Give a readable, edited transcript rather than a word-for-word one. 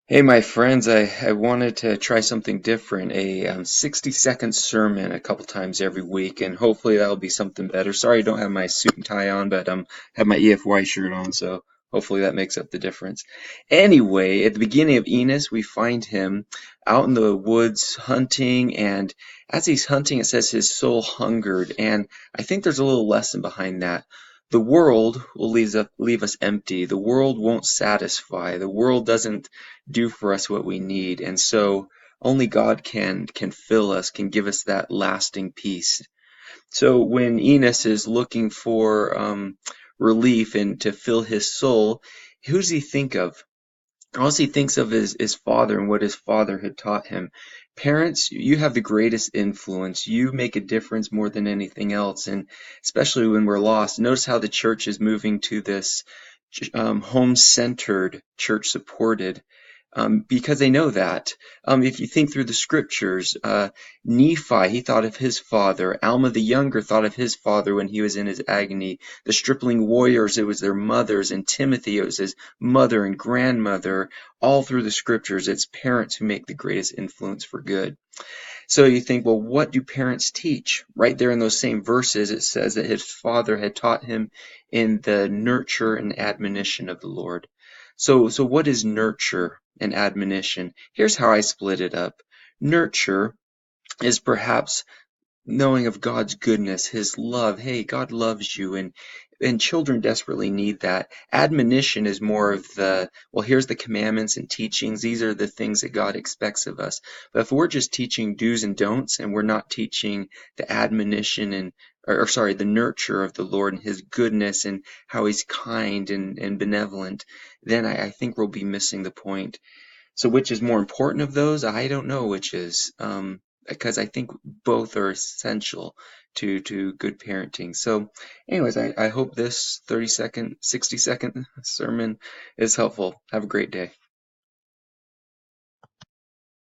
Hey, my friends, I wanted to try something different, a 60-second sermon a couple times every week, and hopefully that'll be something better. Sorry I don't have my suit and tie on, but have my EFY shirt on, so hopefully that makes up the difference. Anyway, at the beginning of Enos, we find him out in the woods hunting, and as he's hunting, it says his soul hungered, and I think there's a little lesson behind that. The world will leave us empty. The world won't satisfy. The world doesn't do for us what we need. And so only God can fill us, can give us that lasting peace. So when Enos is looking for relief and to fill his soul, who does he think of? All he thinks of is his father and what his father had taught him. Parents, you have the greatest influence. You make a difference more than anything else, and especially when we're lost. Notice how the church is moving to this home-centered, church-supported, because they know that. If you think through the scriptures, Nephi, he thought of his father. Alma the Younger thought of his father when he was in his agony. The stripling warriors, it was their mothers. And Timothy, it was his mother and grandmother. All through the scriptures, it's parents who make the greatest influence for good. So you think, well, what do parents teach? Right there in those same verses, it says that his father had taught him in the nurture and admonition of the Lord. So what is nurture and admonition? Here's how I split it up. Nurture is perhaps knowing of God's goodness, His love. Hey, God loves you, and children desperately need that. Admonition is more of the, well, here's the commandments and teachings. These are the things that God expects of us. But if we're just teaching do's and don'ts, and we're not teaching the admonition and or sorry, the nurture of the Lord and His goodness and how He's kind and benevolent, then I think we'll be missing the point. So which is more important of those? I don't know which is, because I think both are essential to good parenting. So, anyways, I hope this 30-second, 60-second sermon is helpful. Have a great day.